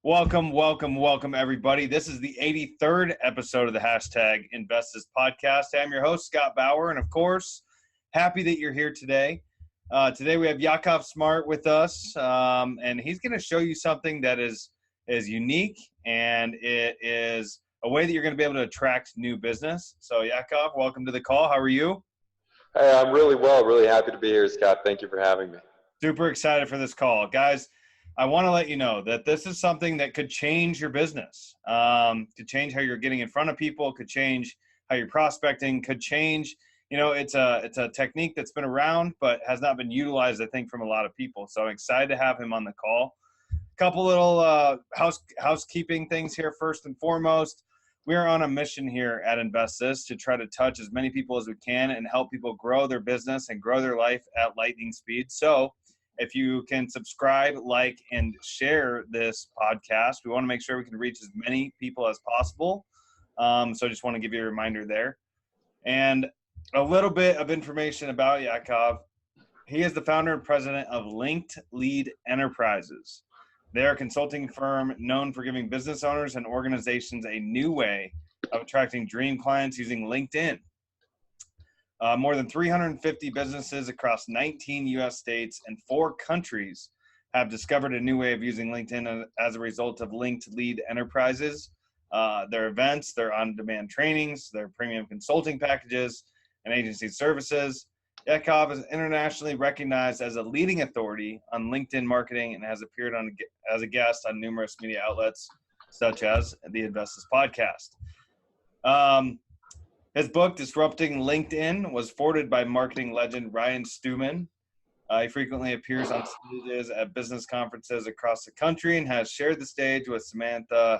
Welcome, welcome, welcome, everybody. This is the 83rd episode of the hashtag Invest This podcast. I'm your host, Scott Bauer, and of course, happy that you're here today. Today we have Yakov Smart with us, and he's going to show you something that is unique, and it is a way that you're going to be able to attract new business. So, Yakov, welcome to the call. How are you? Hey, I'm really well. Really happy to be here, Scott. Thank you for having me. Super excited for this call. Guys, I want to let you know that this is something that could change your business, could change how you're getting in front of people, could change how you're prospecting, could change, it's a technique that's been around but has not been utilized, I think, from a lot of people. So I'm excited to have him on the call. Couple little housekeeping things here. First and foremost, we are on a mission here at Invest This to try to touch as many people as we can and help people grow their business and grow their life at lightning speed. So if you can subscribe, like, and share this podcast, we want to make sure we can reach as many people as possible. So I just want to give you a reminder there. And a little bit of information about Yakov. He is the founder and president of Linked Lead Enterprises. They are a consulting firm known for giving business owners and organizations a new way of attracting dream clients using LinkedIn. More than 350 businesses across 19 U.S. states and 4 countries have discovered a new way of using LinkedIn as a result of Linked Lead Enterprises. Their events, their on-demand trainings, their premium consulting packages, and agency services. Yakov is internationally recognized as a leading authority on LinkedIn marketing and has appeared as a guest on numerous media outlets, such as the Invest This podcast. His book, Disrupting LinkedIn, was forwarded by marketing legend Ryan Stewman. He frequently appears on stages at business conferences across the country and has shared the stage with Samantha,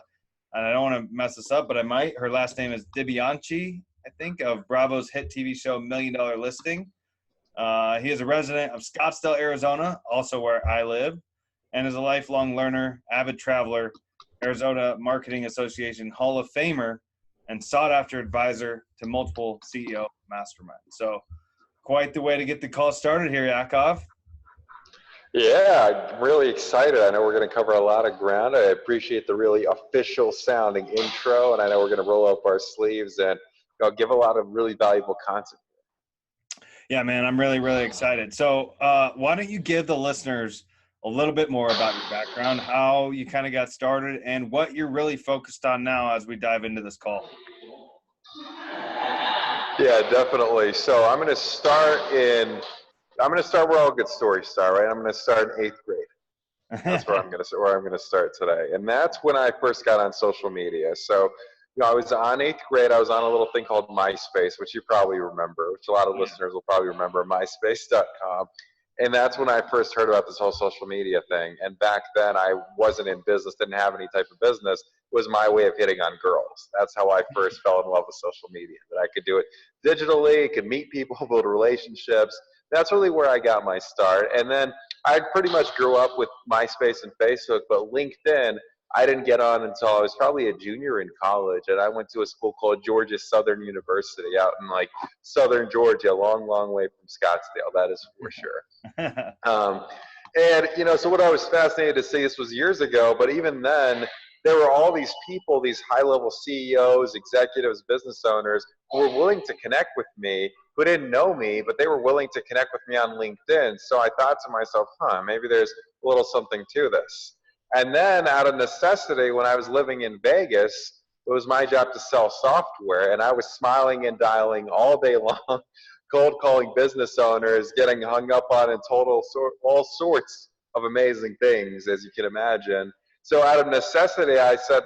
and I don't want to mess this up, but I might. Her last name is DiBianchi, I think, of Bravo's hit TV show $1 Million Listing. He is a resident of Scottsdale, Arizona, also where I live, and is a lifelong learner, avid traveler, Arizona Marketing Association Hall of Famer, and sought-after advisor to multiple CEO masterminds. So quite the way to get the call started here, Yakov. Yeah, I'm really excited. I know we're going to cover a lot of ground. I appreciate the really official-sounding intro, and I know we're going to roll up our sleeves and give a lot of really valuable content. Yeah, man, I'm really, really excited. So why don't you give the listeners a little bit more about your background, how you kind of got started, and what you're really focused on now as we dive into this call. Yeah, definitely. So I'm going to start where all good stories start, right? I'm going to start in 8th grade. That's where I'm going to start today. And that's when I first got on social media. So, I was on 8th grade. I was on a little thing called MySpace, which you probably remember, which a lot of listeners will probably remember, myspace.com. And that's when I first heard about this whole social media thing. And back then I wasn't in business, didn't have any type of business. It was my way of hitting on girls. That's how I first fell in love with social media, that I could do it digitally, could meet people, build relationships. That's really where I got my start. And then I pretty much grew up with MySpace and Facebook, but LinkedIn, I didn't get on until I was probably a junior in college, and I went to a school called Georgia Southern University out in southern Georgia, a long, long way from Scottsdale, that is for sure. So what I was fascinated to see, this was years ago, but even then, there were all these people, these high-level CEOs, executives, business owners, who were willing to connect with me, who didn't know me, but they were willing to connect with me on LinkedIn. So I thought to myself, maybe there's a little something to this. And then out of necessity, when I was living in Vegas, it was my job to sell software, and I was smiling and dialing all day long, cold calling business owners, getting hung up on in all sorts of amazing things, as you can imagine. So out of necessity, I said,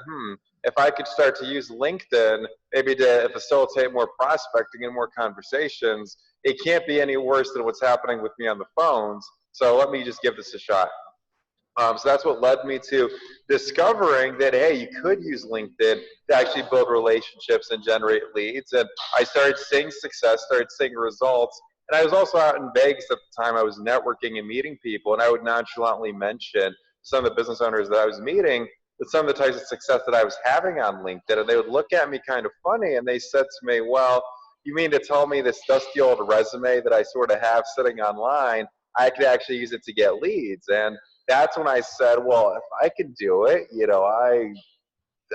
if I could start to use LinkedIn, maybe to facilitate more prospecting and more conversations, it can't be any worse than what's happening with me on the phones. So let me just give this a shot. So that's what led me to discovering that, hey, you could use LinkedIn to actually build relationships and generate leads. And I started seeing success, started seeing results. And I was also out in Vegas at the time. I was networking and meeting people, and I would nonchalantly mention some of the business owners that I was meeting with some of the types of success that I was having on LinkedIn. And they would look at me kind of funny, and they said to me, well, you mean to tell me this dusty old resume that I sort of have sitting online, I could actually use it to get leads? And that's when I said, well, if I can do it,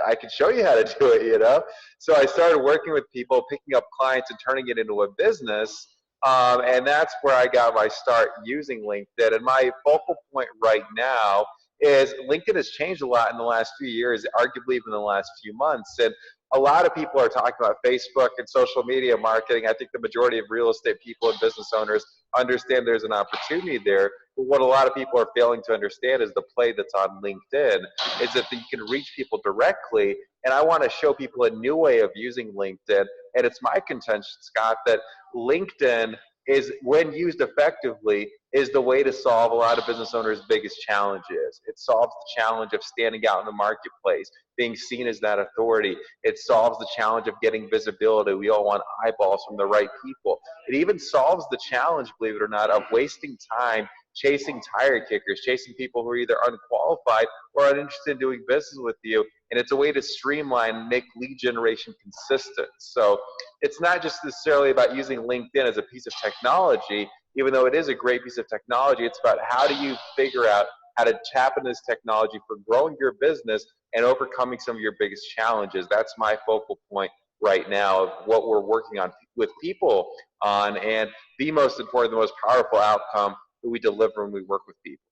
I can show you how to do it. So I started working with people, picking up clients and turning it into a business. And that's where I got my start using LinkedIn. And my focal point right now is LinkedIn has changed a lot in the last few years, arguably even in the last few months. And a lot of people are talking about Facebook and social media marketing. I think the majority of real estate people and business owners understand there's an opportunity there. But what a lot of people are failing to understand is the play that's on LinkedIn is that you can reach people directly. And I want to show people a new way of using LinkedIn. And it's my contention, Scott, that LinkedIn is, when used effectively, is the way to solve a lot of business owners' biggest challenges. It solves the challenge of standing out in the marketplace, being seen as that authority. It solves the challenge of getting visibility. We all want eyeballs from the right people. It even solves the challenge, believe it or not, of wasting time chasing tire kickers, chasing people who are either unqualified or uninterested in doing business with you. And it's a way to streamline and make lead generation consistent. So it's not just necessarily about using LinkedIn as a piece of technology, even though it is a great piece of technology. It's about how do you figure out how to tap into this technology for growing your business and overcoming some of your biggest challenges. That's my focal point right now of what we're working on with people on, and the most important, the most powerful outcome that we deliver when we work with people.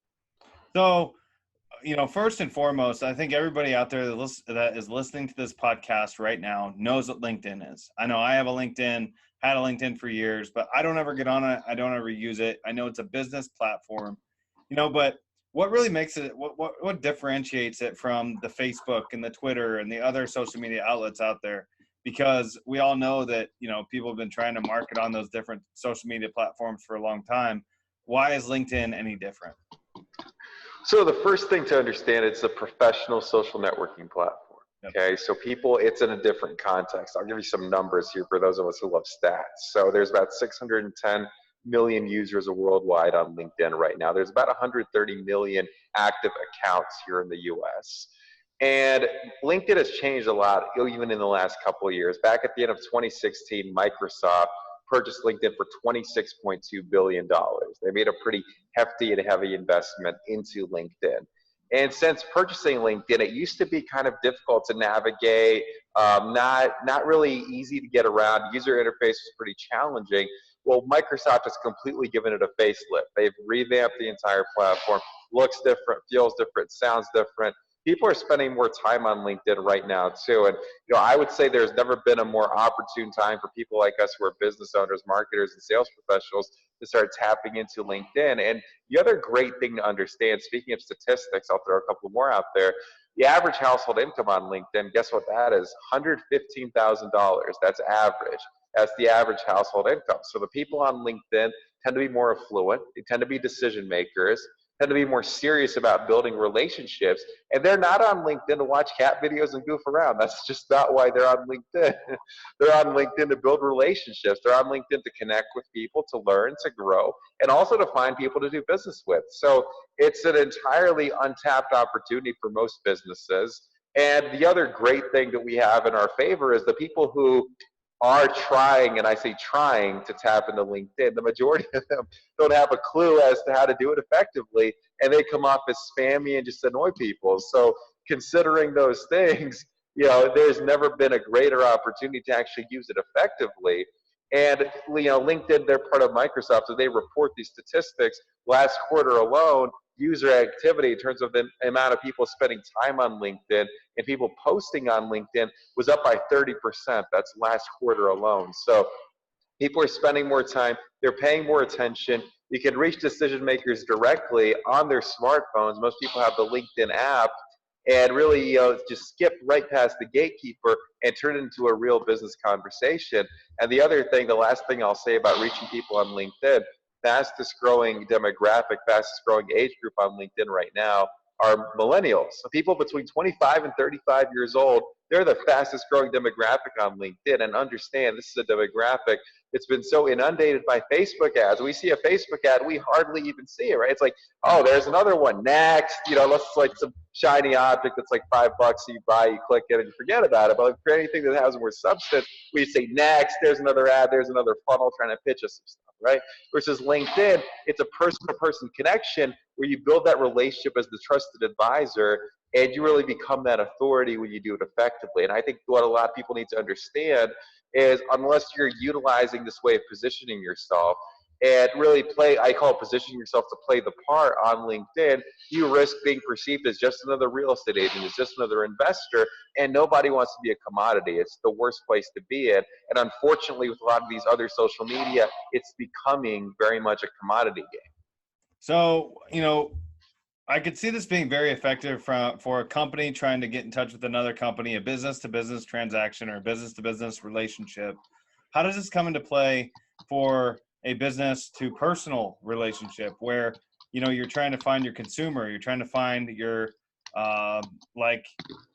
So, first and foremost, I think everybody out there that is listening to this podcast right now knows what LinkedIn is. I know I have a LinkedIn, had a LinkedIn for years, but I don't ever get on it. I don't ever use it. I know it's a business platform, but what really makes it, what differentiates it from the Facebook and the Twitter and the other social media outlets out there? Because we all know that, people have been trying to market on those different social media platforms for a long time. Why is LinkedIn any different? So the first thing to understand, it's a professional social networking platform. Okay, so people, it's in a different context. I'll give you some numbers here for those of us who love stats. So there's about 610 million users worldwide on LinkedIn right now. There's about 130 million active accounts here in the US. And LinkedIn has changed a lot, even in the last couple of years. Back at the end of 2016, Microsoft purchased LinkedIn for $26.2 billion. They made a pretty hefty and heavy investment into LinkedIn. And since purchasing LinkedIn, it used to be kind of difficult to navigate, not really easy to get around. User interface was pretty challenging. Well, Microsoft has completely given it a facelift. They've revamped the entire platform, looks different, feels different, sounds different. People are spending more time on LinkedIn right now too. And I would say there's never been a more opportune time for people like us who are business owners, marketers, and sales professionals to start tapping into LinkedIn. And the other great thing to understand, speaking of statistics, I'll throw a couple more out there. The average household income on LinkedIn, guess what that is? $115,000. That's average. That's the average household income. So the people on LinkedIn tend to be more affluent. They tend to be decision makers, tend to be more serious about building relationships. And they're not on LinkedIn to watch cat videos and goof around. That's just not why they're on LinkedIn. They're on LinkedIn to build relationships. They're on LinkedIn to connect with people, to learn, to grow, and also to find people to do business with. So it's an entirely untapped opportunity for most businesses. And the other great thing that we have in our favor is the people who are trying, and I say trying, to tap into LinkedIn. The majority of them don't have a clue as to how to do it effectively, and they come off as spammy and just annoy people. So considering those things, there's never been a greater opportunity to actually use it effectively. And LinkedIn, they're part of Microsoft, so they report these statistics. Last quarter alone, user activity in terms of the amount of people spending time on LinkedIn and people posting on LinkedIn was up by 30%. That's last quarter alone. So people are spending more time. They're paying more attention. You can reach decision makers directly on their smartphones. Most people have the LinkedIn app, and really just skip right past the gatekeeper and turn it into a real business conversation. And the other thing, the last thing I'll say about reaching people on LinkedIn, fastest growing demographic, fastest growing age group on LinkedIn right now are millennials. So people between 25 and 35 years old, they're the fastest growing demographic on LinkedIn. And understand, this is a demographic it's been so inundated by Facebook ads. We see a Facebook ad, we hardly even see it, right? It's like, oh, there's another one. Next, unless it's like some shiny object that's like $5, you buy, you click it, and you forget about it. But like for anything that has more substance, we say next. There's another ad. There's another funnel trying to pitch us some stuff, right? Versus LinkedIn, it's a person-to-person connection where you build that relationship as the trusted advisor, and you really become that authority when you do it effectively. And I think what a lot of people need to understand is unless you're utilizing this way of positioning yourself and really I call it positioning yourself to play the part on LinkedIn, you risk being perceived as just another real estate agent, as just another investor, and nobody wants to be a commodity. It's the worst place to be in. And unfortunately, with a lot of these other social media, it's becoming very much a commodity game. So, I could see this being very effective for a company trying to get in touch with another company, a business-to-business transaction or a business-to-business relationship. How does this come into play for a business-to-personal relationship where, you're trying to find your consumer, you're trying to find your, like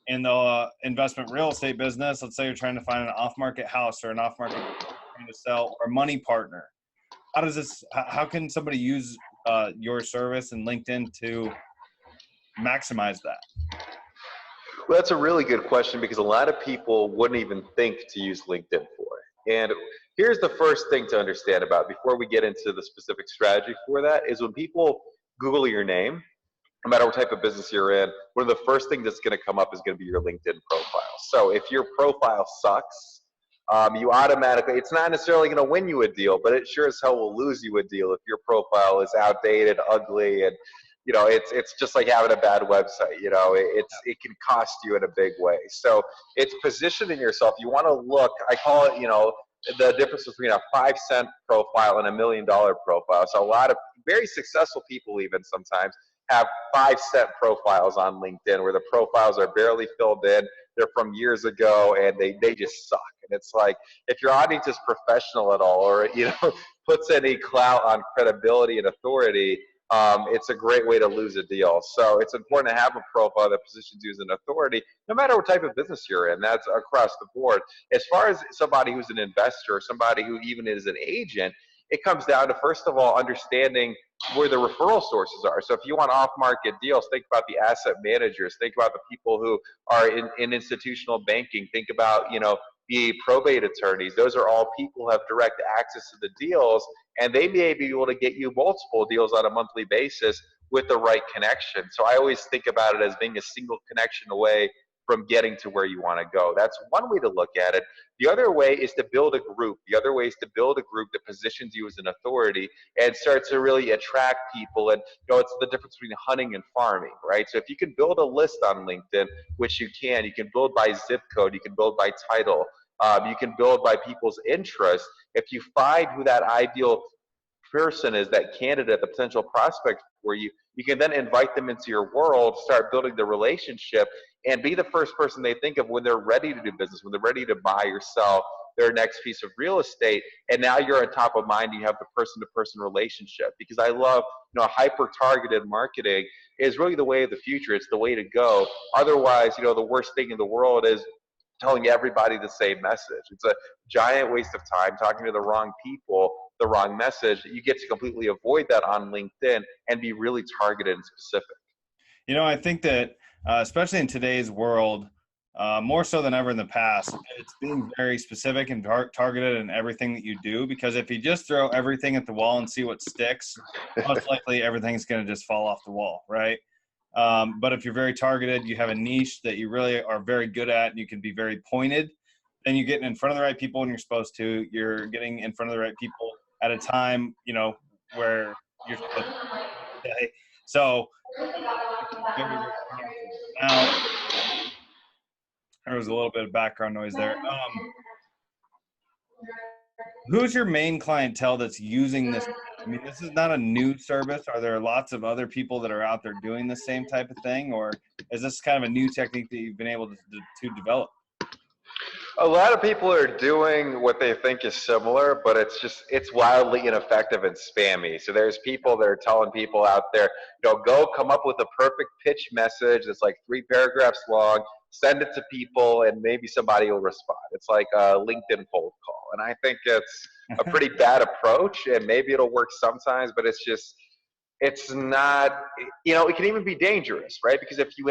in the investment real estate business, let's say you're trying to find an off-market house or an off-market trying to sell or money partner. How can somebody use your service and LinkedIn to maximize that? Well, that's a really good question because a lot of people wouldn't even think to use LinkedIn for it. And here's the first thing to understand about before we get into the specific strategy for that is when people Google your name, no matter what type of business you're in, one of the first things that's going to come up is going to be your LinkedIn profile. So if your profile sucks, you automatically, it's not necessarily going to win you a deal, but it sure as hell will lose you a deal if your profile is outdated, ugly, and it's just like having a bad website. It can cost you in a big way. So it's positioning yourself. You want to look. I call it, the difference between a 5-cent profile and $1 million profile. So a lot of very successful people, even sometimes, have 5-cent profiles on LinkedIn where the profiles are barely filled in. They're from years ago and they just suck. And it's like, if your audience is professional at all or, puts any clout on credibility and authority, it's a great way to lose a deal. So it's important to have a profile that positions you as an authority, no matter what type of business you're in. That's across the board. As far as somebody who's an investor or somebody who even is an agent, it comes down to, first of all, understanding where the referral sources are. So if you want off-market deals, think about the asset managers. Think about the people who are in institutional banking. Think about, the probate attorneys. Those are all people who have direct access to the deals, and they may be able to get you multiple deals on a monthly basis with the right connection. So I always think about it as being a single connection away from getting to where you want to go. That's one way to look at it. The other way is to build a group. The other way is to build a group that positions you as an authority and start to really attract people. And it's the difference between hunting and farming, right? So if you can build a list on LinkedIn, which you can build by zip code, you can build by title, you can build by people's interest. If you find who that ideal person is, that candidate, the potential prospect for you, you can then invite them into your world, start building the relationship, and be the first person they think of when they're ready to do business, when they're ready to buy or sell their next piece of real estate. And now you're on top of mind. You have the person-to-person relationship. Because I love, hyper-targeted marketing is really the way of the future. It's the way to go. Otherwise, the worst thing in the world is telling everybody the same message. It's a giant waste of time talking to the wrong people, the wrong message. You get to completely avoid that on LinkedIn and be really targeted and specific. I think that especially in today's world, more so than ever in the past, it's being very specific and targeted in everything that you do, because if you just throw everything at the wall and see what sticks, most likely everything's going to just fall off the wall, right? But if you're very targeted, you have a niche that you really are very good at, and you can be very pointed, then you're getting in front of the right people when you're supposed to. You're getting in front of the right people at a time, where you're supposed to. Okay? So very, very powerful. Now, there was a little bit of background noise there. Who's your main clientele that's using this? I mean, this is not a new service. Are there lots of other people that are out there doing the same type of thing, or is this kind of a new technique that you've been able to develop? A lot of people are doing what they think is similar, but it's wildly ineffective and spammy. So there's people that are telling people out there, go come up with a perfect pitch message that's like 3 paragraphs long, send it to people, and maybe somebody will respond. It's like a LinkedIn cold call. And I think it's a pretty bad approach, and maybe it'll work sometimes, but it's not, it can even be dangerous, right? Because if you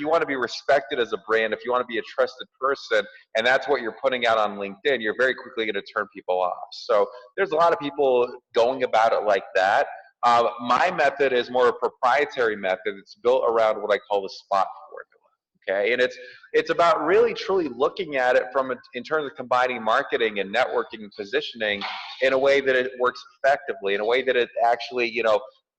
want to be respected as a brand, if you want to be a trusted person, and that's what you're putting out on LinkedIn, you're very quickly going to turn people off. So there's a lot of people going about it like that. My method is more a proprietary method. It's built around what I call the SPOT formula. Okay, and it's about really truly looking at it in terms of combining marketing and networking and positioning in a way that it works effectively, in a way that it actually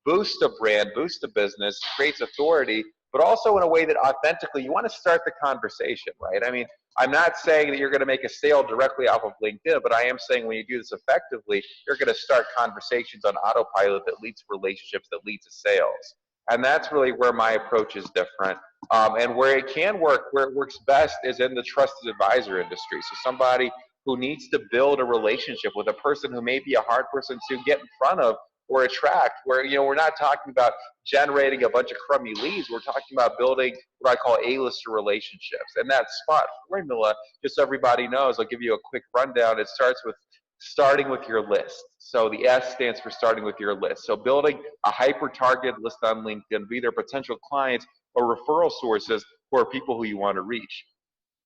boosts a brand, boosts a business, creates authority, but also in a way that authentically you want to start the conversation, right? I mean, I'm not saying that you're going to make a sale directly off of LinkedIn, but I am saying when you do this effectively, you're going to start conversations on autopilot that leads to relationships, that lead to sales. And that's really where my approach is different. And where it can work, where it works best is in the trusted advisor industry. So somebody who needs to build a relationship with a person who may be a hard person to get in front of or attract, where we're not talking about generating a bunch of crummy leads. We're talking about building what I call A-lister relationships. And that SPOT formula, just so everybody knows, I'll give you a quick rundown. It starts with starting with your list. So the S stands for starting with your list. So building a hyper-targeted list on LinkedIn of either potential clients or referral sources who are people who you want to reach.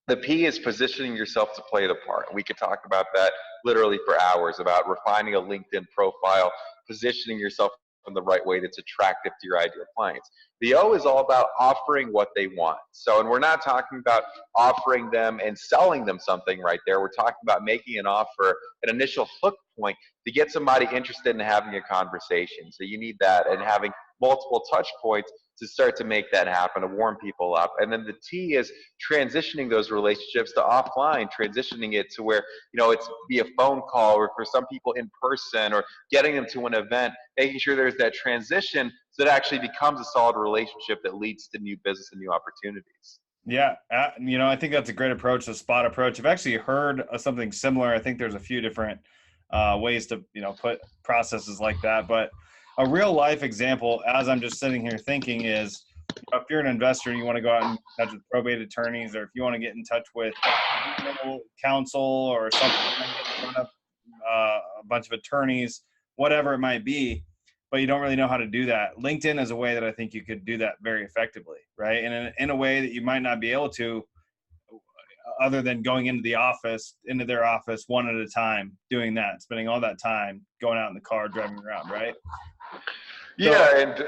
The P is positioning yourself to play the part. We could talk about that literally for hours, about refining a LinkedIn profile, positioning yourself in the right way that's attractive to your ideal clients. The O is all about offering what they want. So, and we're not talking about offering them and selling them something right there. We're talking about making an offer, an initial hook point to get somebody interested in having a conversation. So you need that, and having multiple touch points to start to make that happen, to warm people up. And then the T is transitioning those relationships to offline, transitioning it to where, it's be a phone call, or for some people in person, or getting them to an event, making sure there's that transition so that it actually becomes a solid relationship that leads to new business and new opportunities. Yeah. I think that's a great approach, the SPOT approach. I've actually heard of something similar. I think there's a few different ways to, put processes like that. But a real life example, as I'm just sitting here thinking, is if you're an investor and you want to go out and touch with probate attorneys, or if you want to get in touch with counsel or something, in front of a bunch of attorneys, whatever it might be, but you don't really know how to do that. LinkedIn is a way that I think you could do that very effectively, right? And in a way that you might not be able to, other than going into their office one at a time, doing that, spending all that time going out in the car, driving around, right? And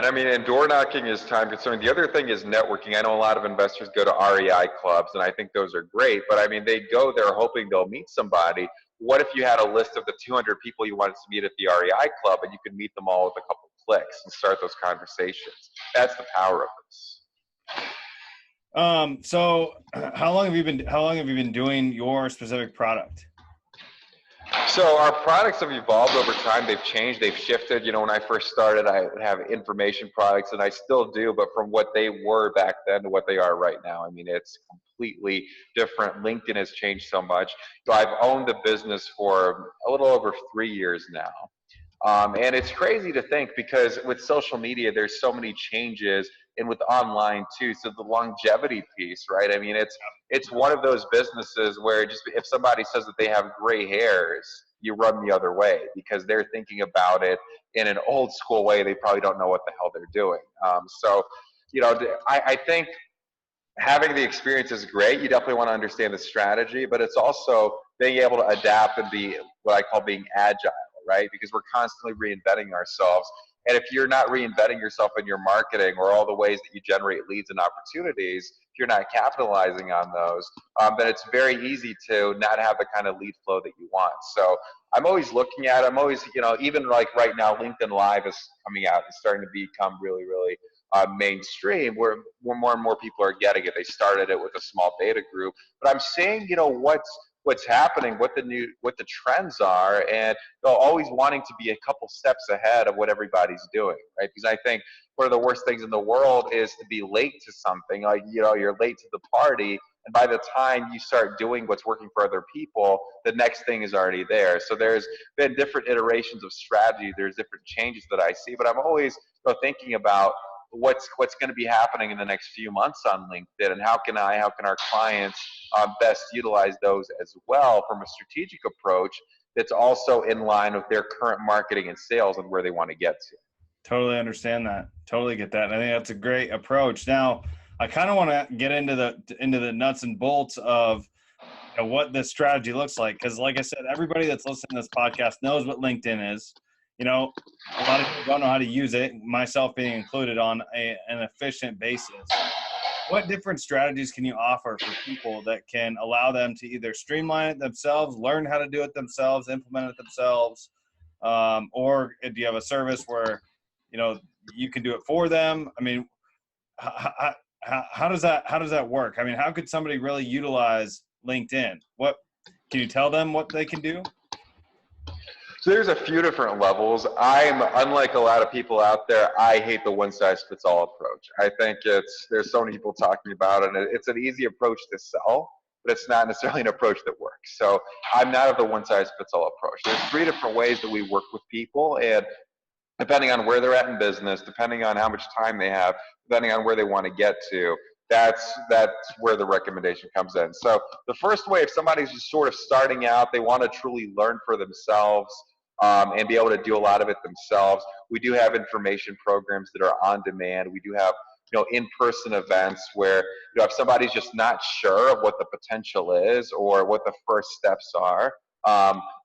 I mean, and door knocking is time consuming. The other thing is networking. I know a lot of investors go to REI clubs, and I think those are great, but I mean, they go there hoping they'll meet somebody. What if you had a list of the 200 people you wanted to meet at the REI club, and you could meet them all with a couple clicks and start those conversations? That's the power of this. So how long have you been doing your specific product? So our products have evolved over time. They've changed. They've shifted. When I first started, I would have information products, and I still do, but from what they were back then to what they are right now, I mean, it's completely different. LinkedIn has changed so much. So I've owned the business for a little over 3 years now. And it's crazy to think, because with social media, there's so many changes, and with online too. So the longevity piece, right? I mean, it's one of those businesses where just if somebody says that they have gray hairs, you run the other way, because they're thinking about it in an old school way. They probably don't know what the hell they're doing. I think having the experience is great. You definitely want to understand the strategy, but it's also being able to adapt and be what I call being agile, right? Because we're constantly reinventing ourselves. And if you're not reinventing yourself in your marketing or all the ways that you generate leads and opportunities, if you're not capitalizing on those, then it's very easy to not have the kind of lead flow that you want. So I'm always looking at, even like right now, LinkedIn Live is coming out. It's starting to become really, really mainstream, where more and more people are getting it. They started it with a small beta group, but I'm seeing, what's happening, what the trends are, and always wanting to be a couple steps ahead of what everybody's doing, right? Because I think one of the worst things in the world is to be late to something. Like, you're late to the party, and by the time you start doing what's working for other people, the next thing is already there. So there's been different iterations of strategy. There's different changes that I see, but I'm always thinking about what's going to be happening in the next few months on LinkedIn, and how can our clients best utilize those as well from a strategic approach that's also in line with their current marketing and sales and where they want to get to. Totally understand that. Totally get that. And I think that's a great approach. Now, I kind of want to get into the nuts and bolts of what this strategy looks like. Because like I said, everybody that's listening to this podcast knows what LinkedIn is. A lot of people don't know how to use it, myself being included, on an efficient basis. What different strategies can you offer for people that can allow them to either streamline it themselves, learn how to do it themselves, implement it themselves, or do you have a service where you can do it for them? I mean, how does that work? I mean, how could somebody really utilize LinkedIn? What can you tell them what they can do? So there's a few different levels. I'm, unlike a lot of people out there, I hate the one-size-fits-all approach. I think there's so many people talking about it, and it's an easy approach to sell, but it's not necessarily an approach that works. So I'm not of the one-size-fits-all approach. There's 3 different ways that we work with people, and depending on where they're at in business, depending on how much time they have, depending on where they want to get to, that's where the recommendation comes in. So the first way, if somebody's just sort of starting out, they want to truly learn for themselves, and be able to do a lot of it themselves, we do have information programs that are on demand. We do have in-person events where if somebody's just not sure of what the potential is or what the first steps are,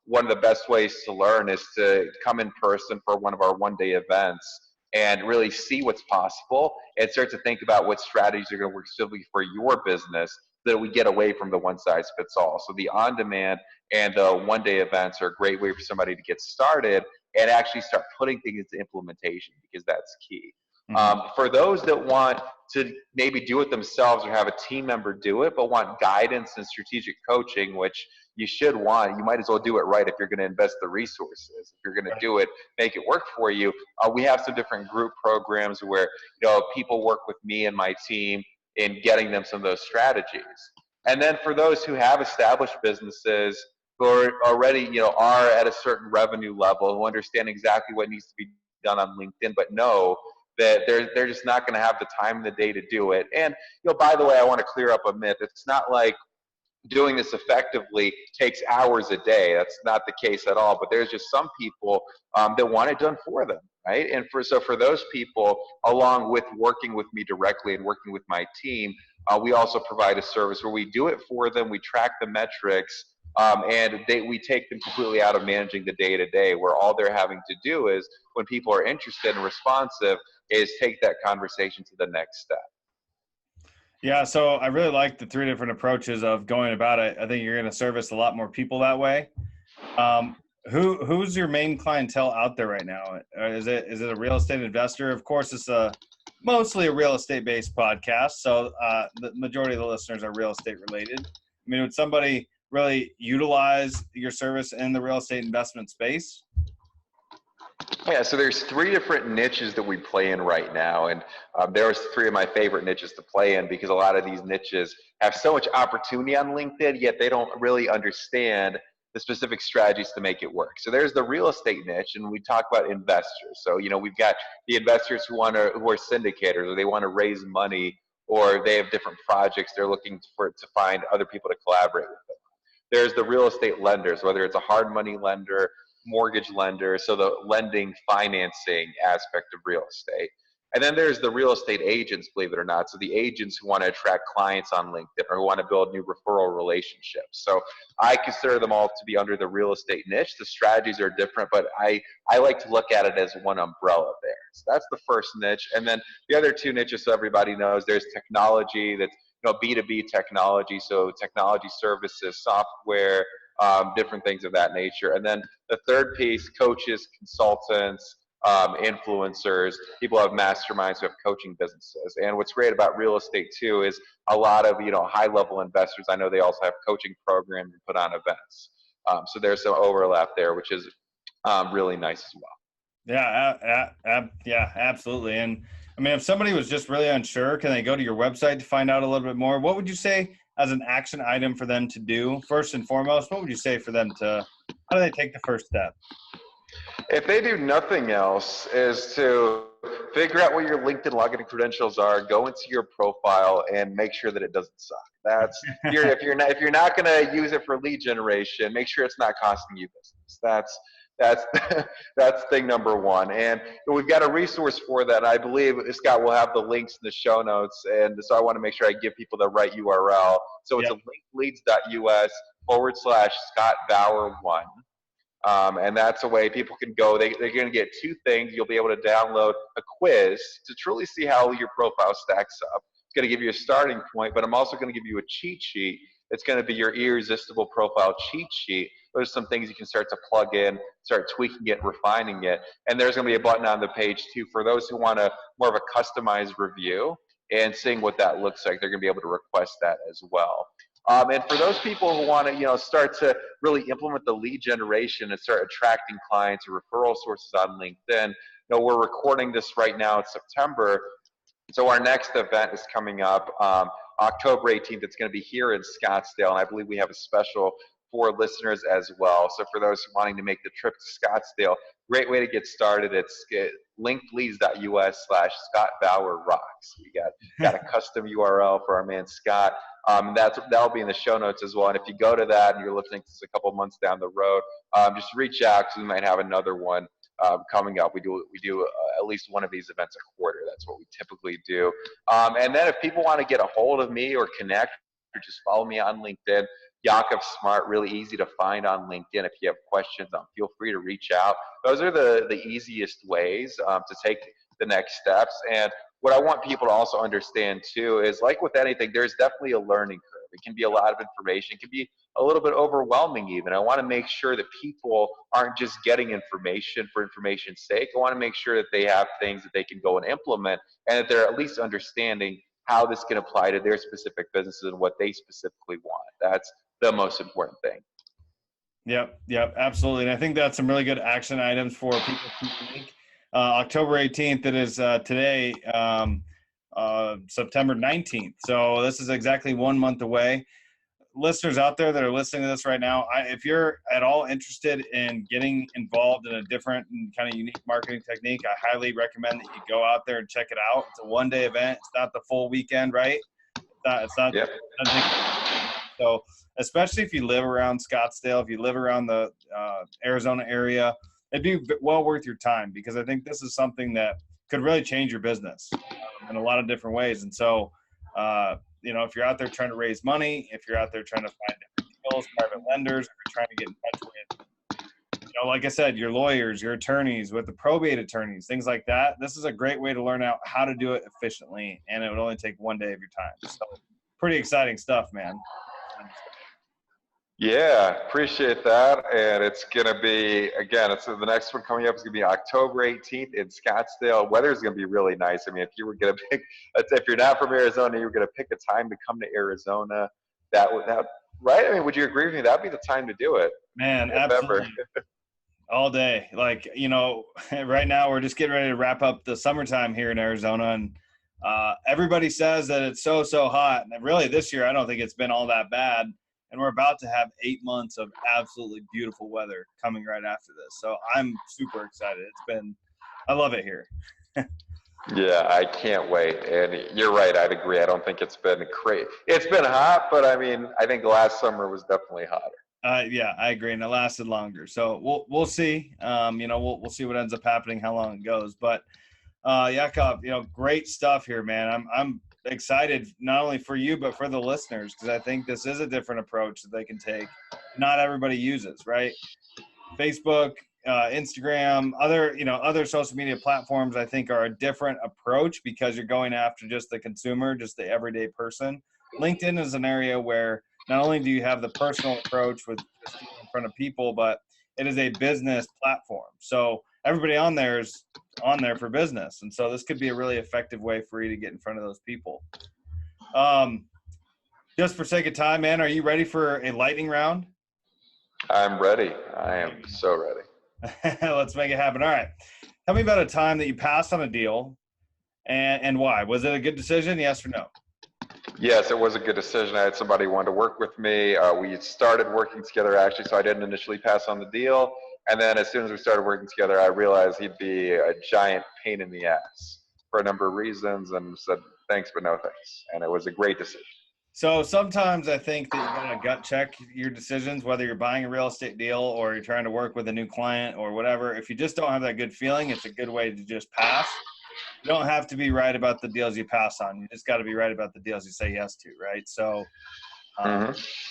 one of the best ways to learn is to come in person for one of our one-day events and really see what's possible and start to think about what strategies are going to work specifically for your business, so that we get away from the one-size-fits-all. So the on-demand and the one-day events are a great way for somebody to get started and actually start putting things into implementation, because that's key. For those that want to maybe do it themselves or have a team member do it, but want guidance and strategic coaching, which you should want, you might as well do it right if you're going to invest the resources. If you're going to do it, make it work for you. We have some different group programs where people work with me and my team in getting them some of those strategies. And then for those who have established businesses, who are already are at a certain revenue level, who understand exactly what needs to be done on LinkedIn, but know that they're just not going to have the time in the day to do it. And by the way, I want to clear up a myth. It's not like doing this effectively takes hours a day. That's not the case at all. But there's just some people that want it done for them, right? And for those people, along with working with me directly and working with my team, we also provide a service where we do it for them. We track the metrics, and we take them completely out of managing the day-to-day, where all they're having to do is, when people are interested and responsive, is take that conversation to the next step. Yeah, so I really like the 3 different approaches of going about it. I think you're going to service a lot more people that way. Who's your main clientele out there right now? Is it a real estate investor? Of course, it's mostly a real estate-based podcast, so the majority of the listeners are real estate related. I mean, would somebody really utilize your service in the real estate investment space? Yeah, so there's 3 different niches that we play in right now, and there's 3 of my favorite niches to play in, because a lot of these niches have so much opportunity on LinkedIn, yet they don't really understand the specific strategies to make it work. So there's the real estate niche, and we talk about investors. So we've got the investors who are syndicators, or they want to raise money, or they have different projects they're looking to find other people to collaborate with them. There's the real estate lenders, whether it's a hard money lender, mortgage lender, so the lending financing aspect of real estate. And then there's the real estate agents, believe it or not. So the agents who want to attract clients on LinkedIn, or who want to build new referral relationships. So I consider them all to be under the real estate niche. The strategies are different, but I like to look at it as one umbrella there. So that's the first niche. And then the other 2 niches, so everybody knows, there's technology, that's B2B technology, so technology services, software, different things of that nature. And then the third piece, coaches, consultants, influencers, people who have masterminds, who have coaching businesses. And what's great about real estate too is a lot of high-level investors, I know they also have coaching programs and put on events. So there's some overlap there, which is really nice as well. Yeah, absolutely. And I mean, if somebody was just really unsure, can they go to your website to find out a little bit more? What would you say as an action item for them to do? First and foremost, what would you say for them how do they take the first step? If they do nothing else, is to figure out what your LinkedIn login credentials are, go into your profile, and make sure that it doesn't suck. That's if you're not going to use it for lead generation, make sure it's not costing you business. That's that's thing number one. And we've got a resource for that. I believe Scott will have the links in the show notes, and so I want to make sure I give people the right URL. So it's Yep. a linkleads.us/Scott Bauer 1. And that's a way people can go. They're going to get two things. You'll be able to download a quiz to truly see how your profile stacks up. It's going to give you a starting point, but I'm also going to give you a cheat sheet. It's going to be your irresistible profile cheat sheet. Those are some things you can start to plug in, start tweaking it, refining it. And there's going to be a button on the page too for those who want more of a customized review and seeing what that looks like. They're going to be able to request that as well. And for those people who want to, start to really implement the lead generation and start attracting clients or referral sources on LinkedIn, we're recording this right now. It's September. So our next event is coming up October 18th. It's going to be here in Scottsdale, and I believe we have a special for listeners as well. So for those wanting to make the trip to Scottsdale, great way to get started. It's linkleads.us/Scott Bauer Rocks. We got a custom URL for our man Scott. That'll be in the show notes as well. And if you go to that and you're listening to this a couple months down the road, just reach out because we might have another one coming up. We do at least one of these events a quarter. That's what we typically do. And then if people want to get a hold of me or connect, or just follow me on LinkedIn. Yakov Smart, really easy to find on LinkedIn. If you have questions, feel free to reach out. Those are the easiest ways to take the next steps. And what I want people to also understand too is, like with anything, there's definitely a learning curve. It can be a lot of information. It can be a little bit overwhelming even. I want to make sure that people aren't just getting information for information's sake. I want to make sure that they have things that they can go and implement, and that they're at least understanding how this can apply to their specific businesses and what they specifically want. That's the most important thing. Yep, absolutely. And I think that's some really good action items for people to make. October 18th, it is today, September 19th. So this is exactly 1 month away. Listeners out there that are listening to this right now, if you're at all interested in getting involved in a different and kind of unique marketing technique, I highly recommend that you go out there and check it out. It's a one-day event. It's not the full weekend, right? It's not. Yep. So especially if you live around Scottsdale, if you live around the Arizona area, it'd be well worth your time, because I think this is something that could really change your business in a lot of different ways. And so, if you're out there trying to raise money, if you're out there trying to find different deals, private lenders, if you're trying to get in touch with, like I said, your lawyers, your attorneys, with the probate attorneys, things like that, this is a great way to learn out how to do it efficiently, and it would only take 1 day of your time. So pretty exciting stuff, man. Yeah, appreciate that. And it's going to be, again, the next one coming up is going to be October 18th in Scottsdale. Weather's going to be really nice. I mean, if you were going to pick, if you're not from Arizona, you're going to pick a time to come to Arizona, right? I mean, would you agree with me? That'd be the time to do it. Man, absolutely. All day. Like, right now we're just getting ready to wrap up the summertime here in Arizona, and everybody says that it's so hot. And really this year, I don't think it's been all that bad. And we're about to have 8 months of absolutely beautiful weather coming right after this. So I'm super excited. I love it here. Yeah, I can't wait. And you're right. I'd agree. I don't think it's been crazy. It's been hot, but I mean, I think last summer was definitely hotter. Yeah, I agree. And it lasted longer. So we'll see. We'll see what ends up happening, how long it goes. But Yakov, great stuff here, man. I'm excited not only for you but for the listeners, because I think this is a different approach that they can take. Not everybody uses, right? Facebook, Instagram, other social media platforms, I think, are a different approach, because you're going after just the consumer, just the everyday person. LinkedIn is an area where not only do you have the personal approach with just being in front of people, but it is a business platform. So everybody on there is on there for business. And so this could be a really effective way for you to get in front of those people. Just for sake of time, man, are you ready for a lightning round? I'm ready. I am so ready. Let's make it happen. All right. Tell me about a time that you passed on a deal and why. Was it a good decision? Yes or no? Yes, it was a good decision. I had somebody who wanted to work with me. We started working together, actually, so I didn't initially pass on the deal. And then as soon as we started working together, I realized he'd be a giant pain in the ass for a number of reasons, and said thanks, but no thanks. And it was a great decision. So sometimes I think that you gotta gut check your decisions, whether you're buying a real estate deal or you're trying to work with a new client or whatever. If you just don't have that good feeling, it's a good way to just pass. You don't have to be right about the deals you pass on. You just got to be right about the deals you say yes to, right? So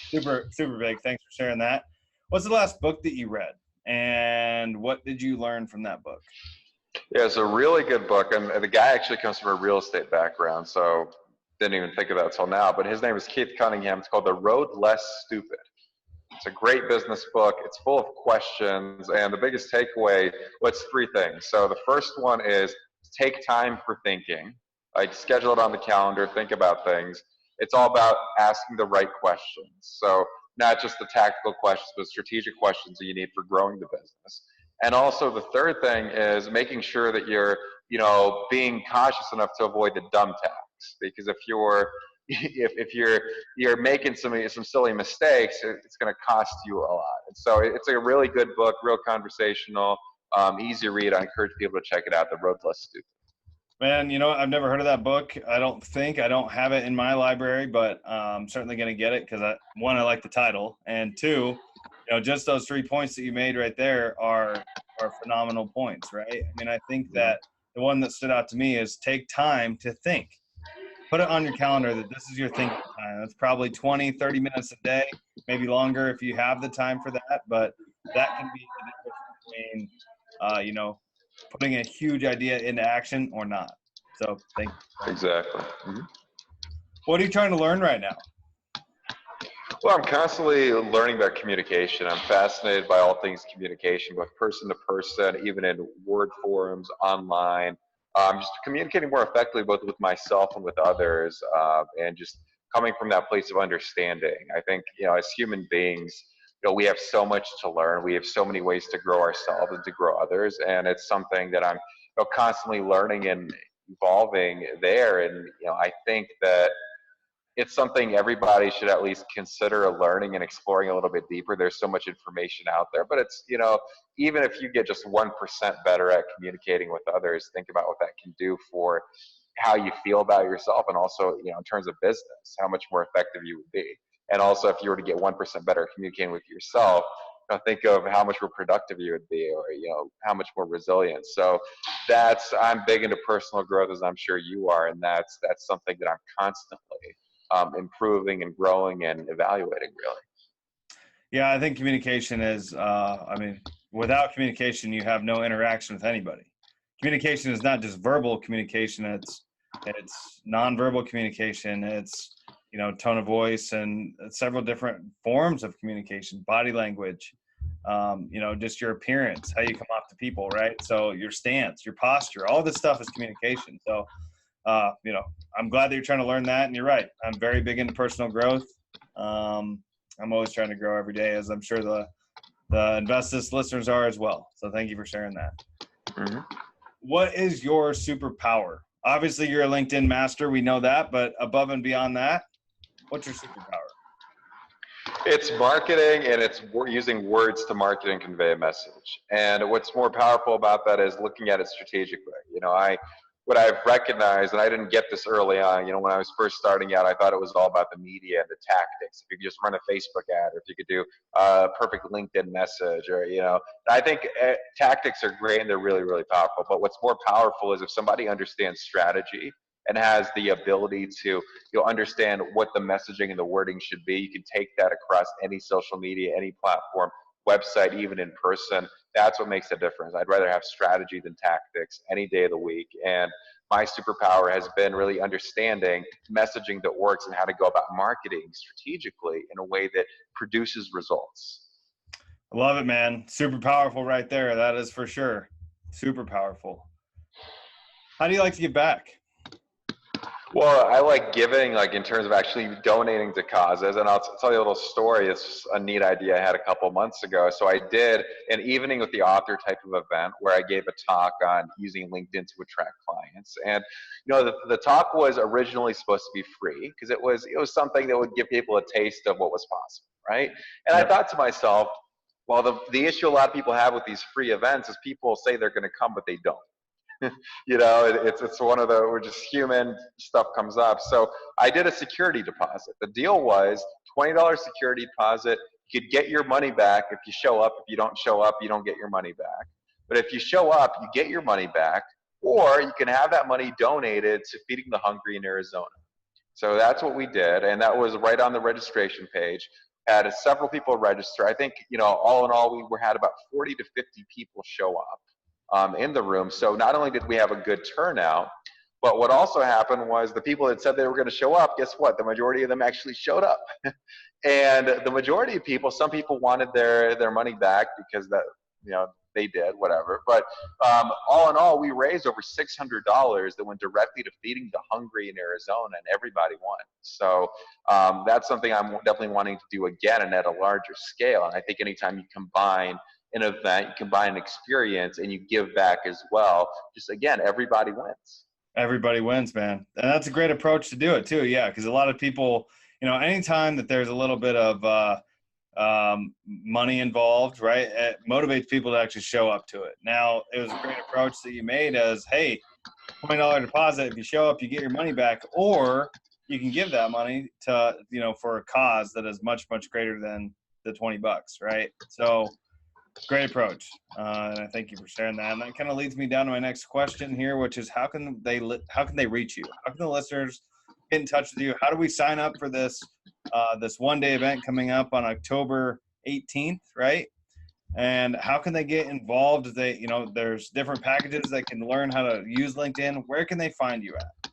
super, super big. Thanks for sharing that. What's the last book that you read? And what did you learn from that book? Yeah, it's a really good book. And the guy actually comes from a real estate background, so didn't even think of that until now. But his name is Keith Cunningham. It's called The Road Less Stupid. It's a great business book. It's full of questions. And the biggest takeaway, well, it's three things. So the first one is take time for thinking. Like schedule it on the calendar, think about things. It's all about asking the right questions. So not just the tactical questions, but strategic questions that you need for growing the business. And also the third thing is making sure that you're, being cautious enough to avoid the dumb tax. Because if you're making some silly mistakes, it's going to cost you a lot. And so it's a really good book, real conversational, easy read. I encourage people to check it out. The Road Less Stupid. Man, I've never heard of that book. I don't have it in my library, but I'm certainly going to get it because one, I like the title, and two, just those 3 points that you made right there are phenomenal points, right? I mean, I think that the one that stood out to me is take time to think. Put it on your calendar that this is your thinking time. That's probably 20, 30 minutes a day, maybe longer if you have the time for that, but that can be the difference between, putting a huge idea into action or not. So thank you. Exactly. Mm-hmm. What are you trying to learn right now? Well, I'm constantly learning about communication. I'm fascinated by all things communication, both person to person, even in word forums, online. Just communicating more effectively, both with myself and with others, and just coming from that place of understanding. I think, as human beings, we have so much to learn. We have so many ways to grow ourselves and to grow others, and it's something that I'm constantly learning and evolving there. And I think that it's something everybody should at least consider learning and exploring a little bit deeper. There's so much information out there, but it's, even if you get just 1% better at communicating with others, think about what that can do for how you feel about yourself, and also, in terms of business, how much more effective you would be. And also, if you were to get 1% better at communicating with yourself, think of how much more productive you would be, or how much more resilient. So I'm big into personal growth, as I'm sure you are, and that's something that I'm constantly improving and growing and evaluating, really. Yeah, I think communication is, without communication, you have no interaction with anybody. Communication is not just verbal communication, it's nonverbal communication, it's, tone of voice, and several different forms of communication, body language, just your appearance, how you come off to people, right? So your stance, your posture, all this stuff is communication. So, I'm glad that you're trying to learn that, and you're right. I'm very big into personal growth. I'm always trying to grow every day, as I'm sure the Investis listeners are as well. So thank you for sharing that. Mm-hmm. What is your superpower? Obviously, you're a LinkedIn master. We know that, but above and beyond that, what's your superpower? It's marketing, and it's using words to market and convey a message. And what's more powerful about that is looking at it strategically. What I've recognized, and I didn't get this early on, when I was first starting out, I thought it was all about the media and the tactics. If you could just run a Facebook ad, or if you could do a perfect LinkedIn message, or, I think tactics are great and they're really, really powerful. But what's more powerful is if somebody understands strategy and has the ability to understand what the messaging and the wording should be. You can take that across any social media, any platform, website, even in person. That's what makes a difference. I'd rather have strategy than tactics any day of the week. And my superpower has been really understanding messaging that works and how to go about marketing strategically in a way that produces results. I love it, man. Super powerful right there. That is for sure. Super powerful. How do you like to give back? Well, I like giving, like in terms of actually donating to causes. And I'll tell you a little story. It's a neat idea I had a couple months ago. So I did an evening with the author type of event where I gave a talk on using LinkedIn to attract clients. And, the talk was originally supposed to be free because it was something that would give people a taste of what was possible, right? And I thought to myself, Well, the issue a lot of people have with these free events is people say they're going to come, but they don't. It's one of the, we're just human, stuff comes up. So I did a security deposit. The deal was $20 security deposit. You could get your money back if you show up. If you don't show up, you don't get your money back. But if you show up, you get your money back, or you can have that money donated to Feeding the Hungry in Arizona. So that's what we did, and that was right on the registration page. Had several people register. I think, all in all, we had about 40 to 50 people show up in the room. So not only did we have a good turnout, but what also happened was the people that said they were going to show up, guess what? The majority of them actually showed up. And the majority of people, some people wanted their money back because they did, whatever. But all in all, we raised over $600 that went directly to Feeding the Hungry in Arizona, and everybody won. So that's something I'm definitely wanting to do again, and at a larger scale. And I think anytime you combine an event, you combine an experience, and you give back as well, just again, everybody wins. Everybody wins, man. And that's a great approach to do it too. Yeah. Because a lot of people, anytime that there's a little bit of money involved, right, it motivates people to actually show up to it. Now, it was a great approach that you made as, hey, $20 deposit. If you show up, you get your money back, or you can give that money to, for a cause that is much, much greater than the $20, right? So great approach. And I thank you for sharing that. And that kind of leads me down to my next question here, which is how can they reach you? How can the listeners get in touch with you? How do we sign up for this one-day event coming up on October 18th, right? And how can they get involved? There's different packages that can learn how to use LinkedIn. Where can they find you at?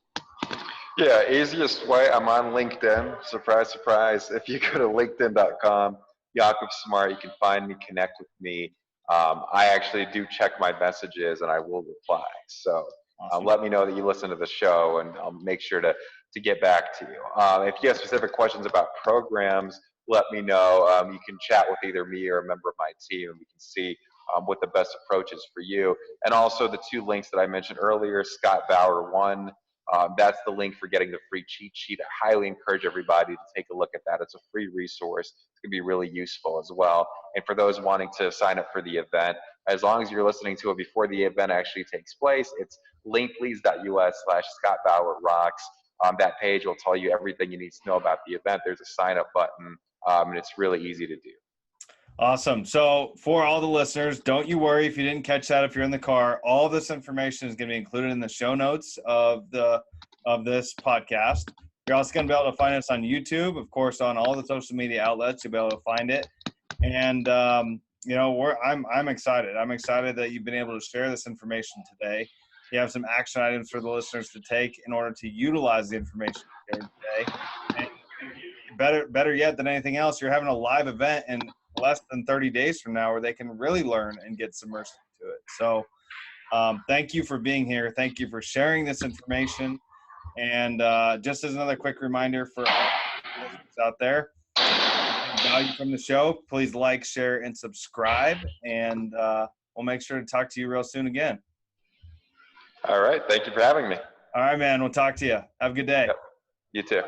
Yeah, easiest way, I'm on LinkedIn. Surprise, surprise. If you go to linkedin.com, Yakov Smart, you can find me, connect with me. I actually do check my messages, and I will reply. So Awesome. Let me know that you listen to the show, and I'll make sure to get back to you. If you have specific questions about programs, let me know. You can chat with either me or a member of my team, and we can see what the best approach is for you. And also the two links that I mentioned earlier, Scott Bauer 1, that's the link for getting the free cheat sheet. I highly encourage everybody to take a look at that. It's a free resource. It's going to be really useful as well. And for those wanting to sign up for the event, as long as you're listening to it before the event actually takes place, it's linkleads.us/Scott Bauer Rocks. That page will tell you everything you need to know about the event. There's a sign up button, and it's really easy to do. Awesome. So for all the listeners, don't you worry if you didn't catch that if you're in the car. All this information is going to be included in the show notes of this podcast. You're also going to be able to find us on YouTube, of course, on all the social media outlets. You'll be able to find it. And I'm excited. I'm excited that you've been able to share this information today. You have some action items for the listeners to take in order to utilize the information shared today. And better yet than anything else, you're having a live event in less than 30 days from now where they can really learn and get submersed into it. So thank you for being here. Thank you for sharing this information. And just as another quick reminder for all the listeners out there, value from the show, please like, share, and subscribe. And we'll make sure to talk to you real soon again. All right. Thank you for having me. All right, man. We'll talk to you. Have a good day. Yep. You too.